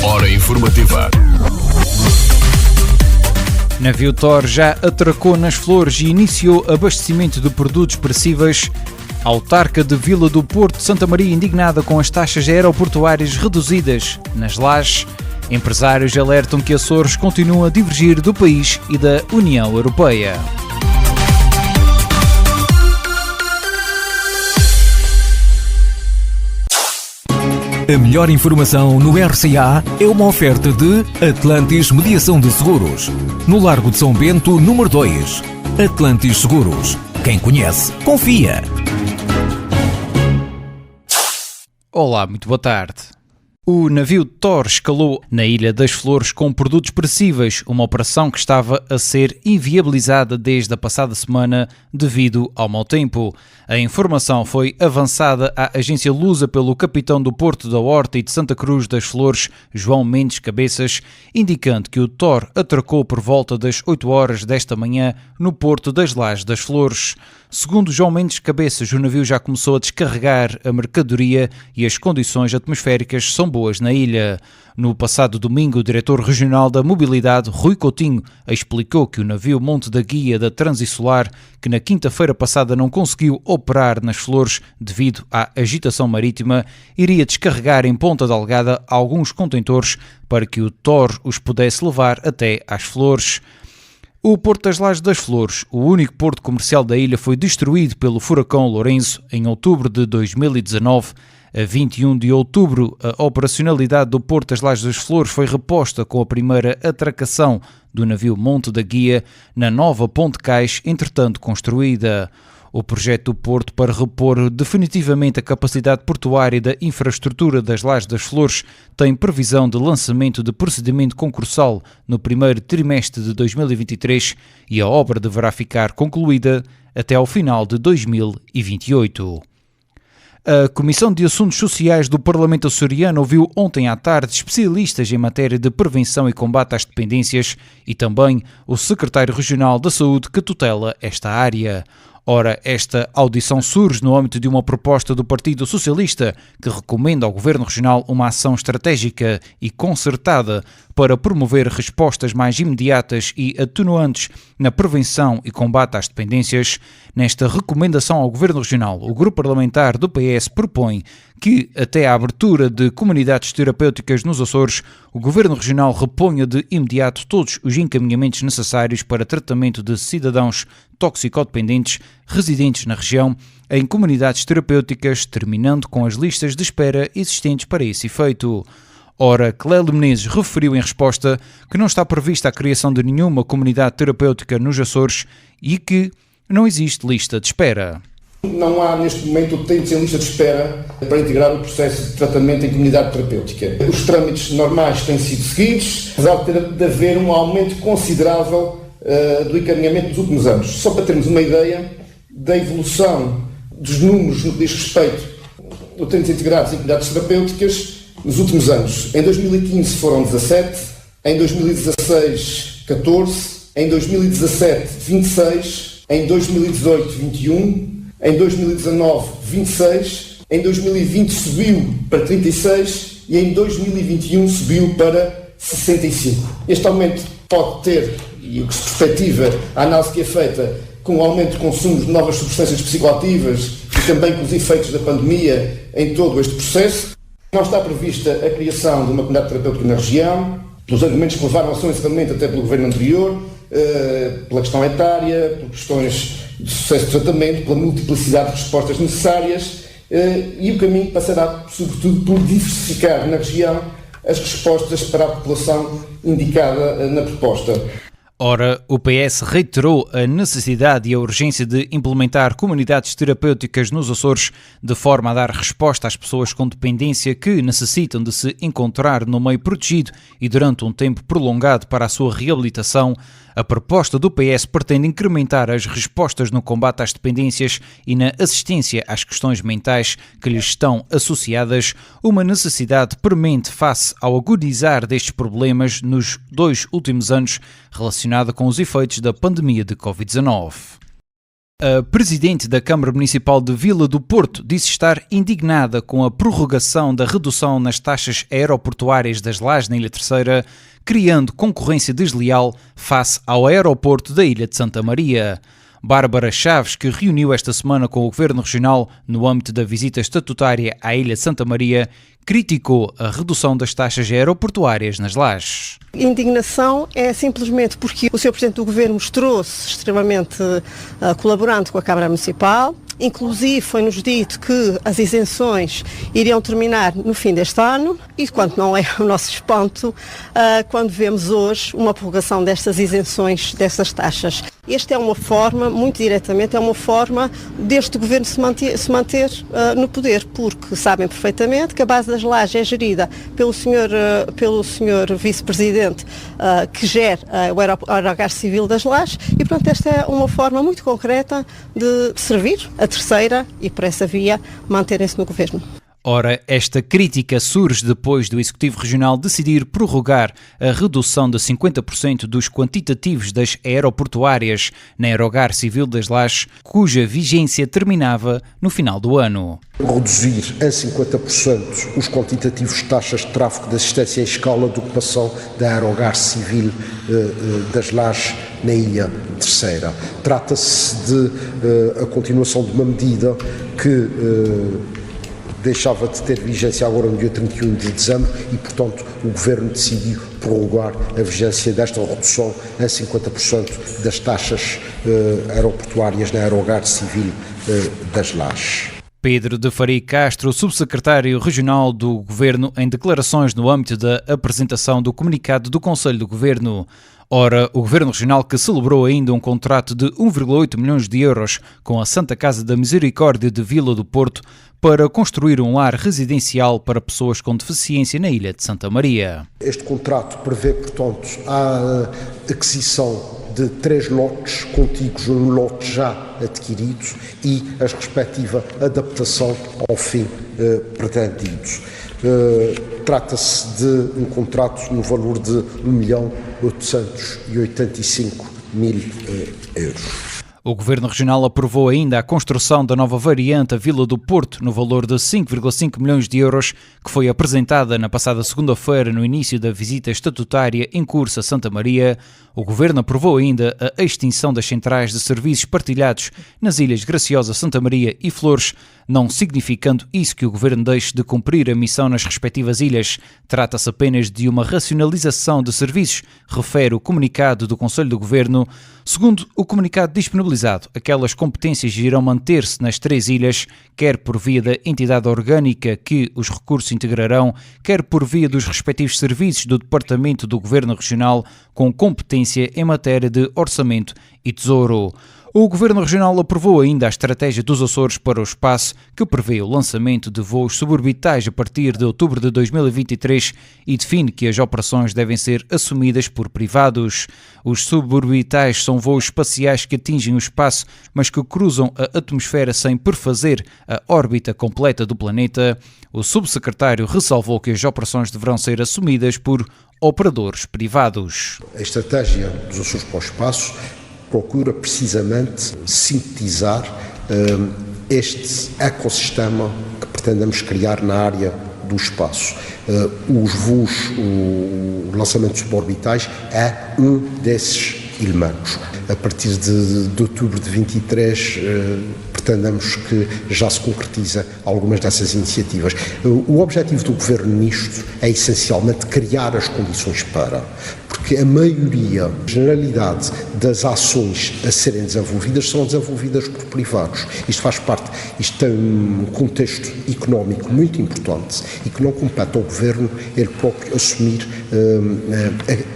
Hora informativa. Navio Thor já atracou nas Flores e iniciou abastecimento de produtos perecíveis. A autarca de Vila do Porto de Santa Maria indignada com as taxas aeroportuárias reduzidas nas lajes. Empresários alertam que Açores continua a divergir do país e da União Europeia. A melhor informação no RCA é uma oferta de Atlantis Mediação de Seguros. No Largo de São Bento, número 2. Atlantis Seguros. Quem conhece, confia. Olá, muito boa tarde. O navio Thor escalou na Ilha das Flores com produtos perecíveis, uma operação que estava a ser inviabilizada desde a passada semana devido ao mau tempo. A informação foi avançada à agência Lusa pelo capitão do Porto da Horta e de Santa Cruz das Flores, João Mendes Cabeças, indicando que o Thor atracou por volta das 8 horas desta manhã no Porto das Lajes das Flores. Segundo João Mendes Cabeças, o navio já começou a descarregar a mercadoria e as condições atmosféricas são boas na ilha. No passado domingo, o diretor regional da Mobilidade, Rui Coutinho, explicou que o navio Monte da Guia da Transisolar, que na quinta-feira passada não conseguiu operar nas Flores devido à agitação marítima, iria descarregar em Ponta Delgada alguns contentores para que o Thor os pudesse levar até às Flores. O Porto das Lajes das Flores, o único porto comercial da ilha, foi destruído pelo furacão Lourenço em outubro de 2019. A 21 de outubro, a operacionalidade do Porto das Lajes das Flores foi reposta com a primeira atracação do navio Monte da Guia na nova Ponte Cais, entretanto construída. O projeto do Porto para repor definitivamente a capacidade portuária da infraestrutura das Lajes das Flores tem previsão de lançamento de procedimento concursal no primeiro trimestre de 2023 e a obra deverá ficar concluída até ao final de 2028. A Comissão de Assuntos Sociais do Parlamento Açoriano ouviu ontem à tarde especialistas em matéria de prevenção e combate às dependências e também o secretário regional da Saúde que tutela esta área. Ora, esta audição surge no âmbito de uma proposta do Partido Socialista que recomenda ao Governo Regional uma ação estratégica e concertada para promover respostas mais imediatas e atenuantes na prevenção e combate às dependências. Nesta recomendação ao Governo Regional, o grupo parlamentar do PS propõe que, até à abertura de comunidades terapêuticas nos Açores, o Governo Regional reponha de imediato todos os encaminhamentos necessários para tratamento de cidadãos toxicodependentes residentes na região em comunidades terapêuticas, terminando com as listas de espera existentes para esse efeito. Ora, Clélio Menezes referiu em resposta que não está prevista a criação de nenhuma comunidade terapêutica nos Açores e que não existe lista de espera. Não há neste momento utentes em lista de espera para integrar o processo de tratamento em comunidade terapêutica. Os trâmites normais têm sido seguidos, apesar de haver um aumento considerável do encaminhamento dos últimos anos. Só para termos uma ideia da evolução dos números no que diz respeito a utentes integrados em comunidades terapêuticas nos últimos anos. Em 2015 foram 17, em 2016 14, em 2017 26, em 2018 21, em 2019 26, em 2020 subiu para 36 e em 2021 subiu para 65. Este aumento pode ter, e o que se perspectiva, a análise que é feita com o aumento de consumo de novas substâncias psicoativas e também com os efeitos da pandemia em todo este processo. Não está prevista a criação de uma comunidade terapêutica na região, pelos argumentos que levaram ao seu encerramento até pelo governo anterior, pela questão etária, por questões de sucesso de tratamento, pela multiplicidade de respostas necessárias, e o caminho passará, sobretudo, por diversificar na região as respostas para a população indicada na proposta. Ora, o PS reiterou a necessidade e a urgência de implementar comunidades terapêuticas nos Açores de forma a dar resposta às pessoas com dependência que necessitam de se encontrar no meio protegido e durante um tempo prolongado para a sua reabilitação. A proposta do PS pretende incrementar as respostas no combate às dependências e na assistência às questões mentais que lhes estão associadas, uma necessidade premente face ao agudizar destes problemas nos 2 últimos anos relacionada com os efeitos da pandemia de Covid-19. A presidente da Câmara Municipal de Vila do Porto disse estar indignada com a prorrogação da redução nas taxas aeroportuárias das Lajes na Ilha Terceira, criando concorrência desleal face ao aeroporto da Ilha de Santa Maria. Bárbara Chaves, que reuniu esta semana com o Governo Regional no âmbito da visita estatutária à Ilha de Santa Maria, criticou a redução das taxas aeroportuárias nas Lajes. Indignação é simplesmente porque o Sr. Presidente do Governo mostrou-se extremamente colaborante com a Câmara Municipal. Inclusive foi-nos dito que as isenções iriam terminar no fim deste ano e, quanto não é o nosso espanto, quando vemos hoje uma prorrogação destas isenções, dessas taxas. Esta é uma forma, muito diretamente, é uma forma deste Governo se manter no poder, porque sabem perfeitamente que a base das Lajes é gerida pelo senhor Vice-Presidente que gera o Aerogar Civil das Lajes e, portanto, esta é uma forma muito concreta de servir a Terceira e, por essa via, manterem-se no Governo. Ora, esta crítica surge depois do Executivo Regional decidir prorrogar a redução de 50% dos quantitativos das aeroportuárias na Aerogar Civil das Lajes, cuja vigência terminava no final do ano. Reduzir em 50% os quantitativos de taxas de tráfego de assistência em escala de ocupação da Aerogar Civil das Lajes na Ilha Terceira. Trata-se de a continuação de uma medida que deixava de ter vigência agora no dia 31 de dezembro e, portanto, o Governo decidiu prorrogar a vigência desta redução em 50% das taxas aeroportuárias na Aerogar Civil das Lajes. Pedro de Faria Castro, subsecretário regional do Governo, em declarações no âmbito da apresentação do comunicado do Conselho do Governo. Ora, o Governo Regional, que celebrou ainda um contrato de 1,8 milhões de euros com a Santa Casa da Misericórdia de Vila do Porto para construir um lar residencial para pessoas com deficiência na Ilha de Santa Maria. Este contrato prevê, portanto, a aquisição de 3 lotes contíguos, um lote já adquirido e a respectiva adaptação ao fim pretendidos. Trata-se de um contrato no valor de 1.885.000 euros. O Governo Regional aprovou ainda a construção da nova variante a Vila do Porto, no valor de 5,5 milhões de euros, que foi apresentada na passada segunda-feira no início da visita estatutária em curso a Santa Maria. O Governo aprovou ainda a extinção das centrais de serviços partilhados nas ilhas Graciosa, Santa Maria e Flores, não significando isso que o Governo deixe de cumprir a missão nas respectivas ilhas. Trata-se apenas de uma racionalização de serviços, refere o comunicado do Conselho do Governo. Segundo o comunicado disponibilizado, aquelas competências irão manter-se nas 3 ilhas, quer por via da entidade orgânica que os recursos integrarão, quer por via dos respectivos serviços do Departamento do Governo Regional com competência em matéria de orçamento e tesouro. O Governo Regional aprovou ainda a estratégia dos Açores para o espaço, que prevê o lançamento de voos suborbitais a partir de outubro de 2023 e define que as operações devem ser assumidas por privados. Os suborbitais são voos espaciais que atingem o espaço, mas que cruzam a atmosfera sem perfazer a órbita completa do planeta. O subsecretário ressalvou que as operações deverão ser assumidas por operadores privados. A estratégia dos Açores para o espaço procura precisamente sintetizar este ecossistema que pretendemos criar na área do espaço. Os voos, o lançamento suborbitais é um desses elementos. A partir de outubro de 23, pretendemos que já se concretiza algumas dessas iniciativas. O objetivo do Governo nisto é essencialmente criar as condições para, porque a maioria, a generalidade das ações a serem desenvolvidas são desenvolvidas por privados. Isto faz parte, isto tem um contexto económico muito importante e que não compete ao Governo ele próprio assumir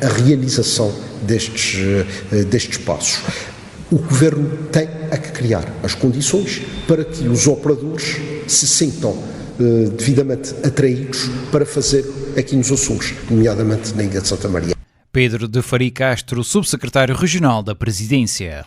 a realização destes passos. O Governo tem que criar as condições para que os operadores se sintam devidamente atraídos para fazer aqui nos Açores, nomeadamente na Ilha de Santa Maria. Pedro de Faria Castro, subsecretário regional da Presidência.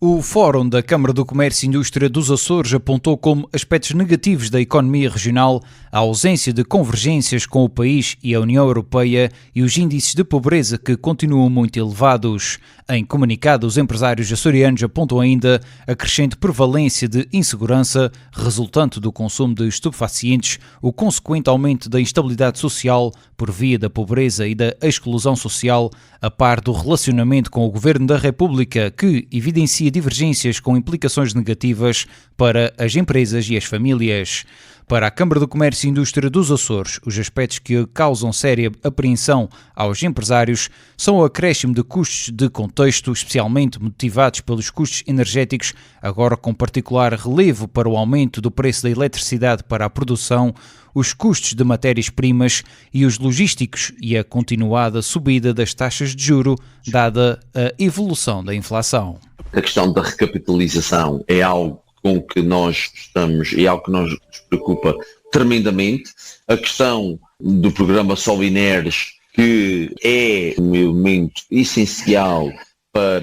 O Fórum da Câmara do Comércio e Indústria dos Açores apontou como aspectos negativos da economia regional a ausência de convergências com o país e a União Europeia e os índices de pobreza que continuam muito elevados. Em comunicado, os empresários açorianos apontam ainda a crescente prevalência de insegurança resultante do consumo de estupefacientes, o consequente aumento da instabilidade social por via da pobreza e da exclusão social, a par do relacionamento com o Governo da República, que evidencia divergências com implicações negativas para as empresas e as famílias. Para a Câmara do Comércio e Indústria dos Açores, os aspectos que causam séria apreensão aos empresários são o acréscimo de custos de contexto, especialmente motivados pelos custos energéticos, agora com particular relevo para o aumento do preço da eletricidade para a produção, os custos de matérias-primas e os logísticos e a continuada subida das taxas de juro, dada a evolução da inflação. A questão da recapitalização é algo com que nós estamos, é algo que nos preocupa tremendamente. A questão do programa Solineres, que é um elemento essencial para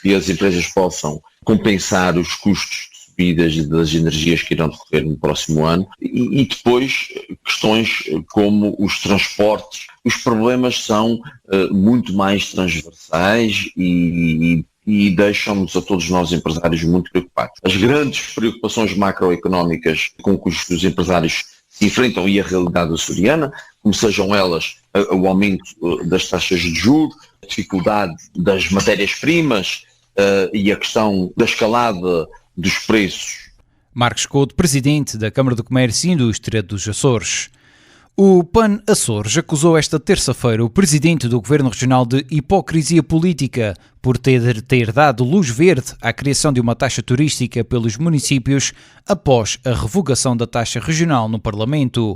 que as empresas possam compensar os custos de subidas das energias que irão decorrer no próximo ano, e depois questões como os transportes. Os problemas são muito mais transversais e deixam-nos a todos nós empresários muito preocupados. As grandes preocupações macroeconómicas com que os empresários se enfrentam e a realidade açoriana, como sejam elas o aumento das taxas de juros, a dificuldade das matérias-primas e a questão da escalada dos preços. Marcos Couto, presidente da Câmara do Comércio e Indústria dos Açores. O PAN Açores acusou esta terça-feira o presidente do Governo Regional de hipocrisia política por ter dado luz verde à criação de uma taxa turística pelos municípios após a revogação da taxa regional no Parlamento.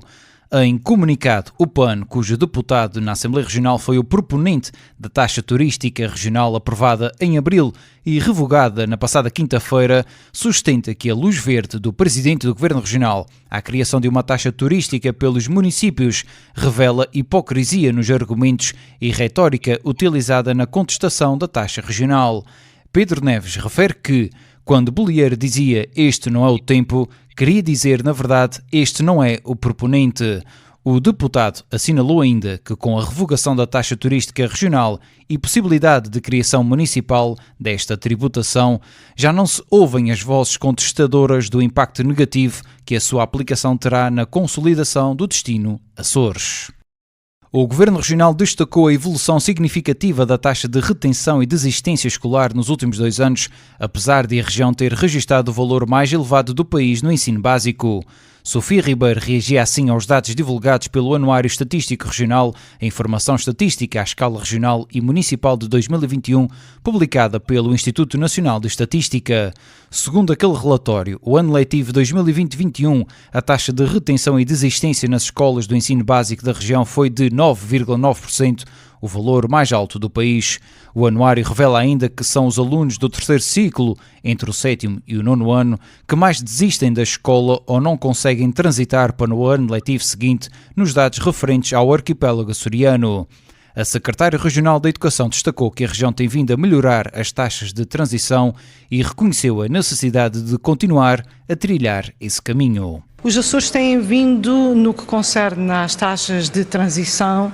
Em comunicado, o PAN, cujo deputado na Assembleia Regional foi o proponente da taxa turística regional aprovada em abril e revogada na passada quinta-feira, sustenta que a luz verde do presidente do Governo Regional à criação de uma taxa turística pelos municípios revela hipocrisia nos argumentos e retórica utilizada na contestação da taxa regional. Pedro Neves refere que, quando Bolieiro dizia "este não é o tempo", queria dizer, na verdade, este não é o proponente. O deputado assinalou ainda que, com a revogação da taxa turística regional e possibilidade de criação municipal desta tributação, já não se ouvem as vozes contestadoras do impacto negativo que a sua aplicação terá na consolidação do destino Açores. O Governo Regional destacou a evolução significativa da taxa de retenção e desistência escolar nos últimos 2 anos, apesar de a região ter registrado o valor mais elevado do país no ensino básico. Sofia Ribeiro reagia assim aos dados divulgados pelo Anuário Estatístico Regional, a Informação Estatística à Escala Regional e Municipal de 2021, publicada pelo Instituto Nacional de Estatística. Segundo aquele relatório, o ano letivo 2020-21, a taxa de retenção e desistência nas escolas do ensino básico da região foi de 9,9%, o valor mais alto do país. O anuário revela ainda que são os alunos do 3º ciclo, entre o 7º e o 9º ano, que mais desistem da escola ou não conseguem transitar para o ano letivo seguinte, nos dados referentes ao arquipélago açoriano. A secretária regional da Educação destacou que a região tem vindo a melhorar as taxas de transição e reconheceu a necessidade de continuar a trilhar esse caminho. Os Açores têm vindo, no que concerne às taxas de transição,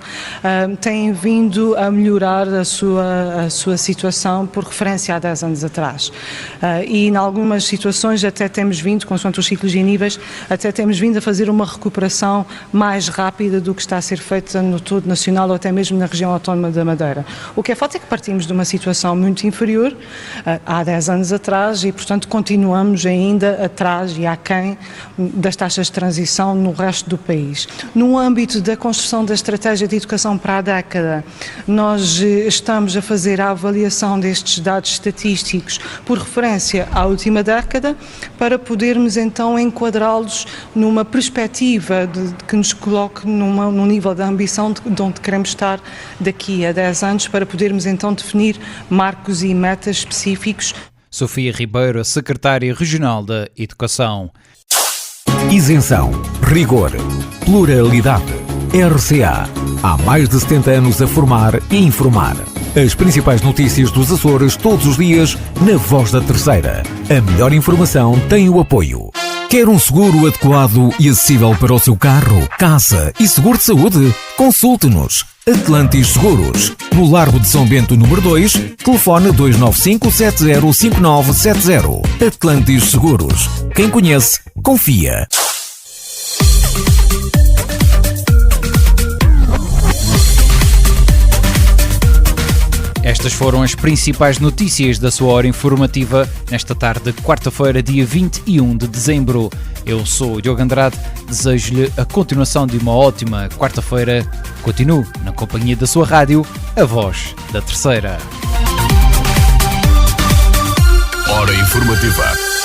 têm vindo a melhorar a sua situação por referência a 10 anos atrás. E em algumas situações até temos vindo, consoante os ciclos e níveis, até temos vindo a fazer uma recuperação mais rápida do que está a ser feita no todo nacional ou até mesmo na região autónoma da Madeira. O que é fato é que partimos de uma situação muito inferior há 10 anos atrás e, portanto, continuamos ainda atrás e aquém das taxas de transição no resto do país. No âmbito da construção da estratégia de educação para a década, nós estamos a fazer a avaliação destes dados estatísticos por referência à última década para podermos então enquadrá-los numa perspectiva que nos coloque num nível de ambição de onde queremos estar daqui a 10 anos para podermos então definir marcos e metas específicos. Sofia Ribeiro, a secretária regional da Educação. Isenção, rigor, pluralidade. RCA. Há mais de 70 anos a formar e informar. As principais notícias dos Açores todos os dias na Voz da Terceira. A melhor informação tem o apoio. Quer um seguro adequado e acessível para o seu carro, casa e seguro de saúde? Consulte-nos. Atlantis Seguros. No Largo de São Bento, número 2, telefone 295-705970. Atlantis Seguros. Quem conhece, confia. Estas foram as principais notícias da sua hora informativa nesta tarde de quarta-feira, dia 21 de dezembro. Eu sou o Diogo Andrade, desejo-lhe a continuação de uma ótima quarta-feira. Continue na companhia da sua rádio, a Voz da Terceira. Hora informativa.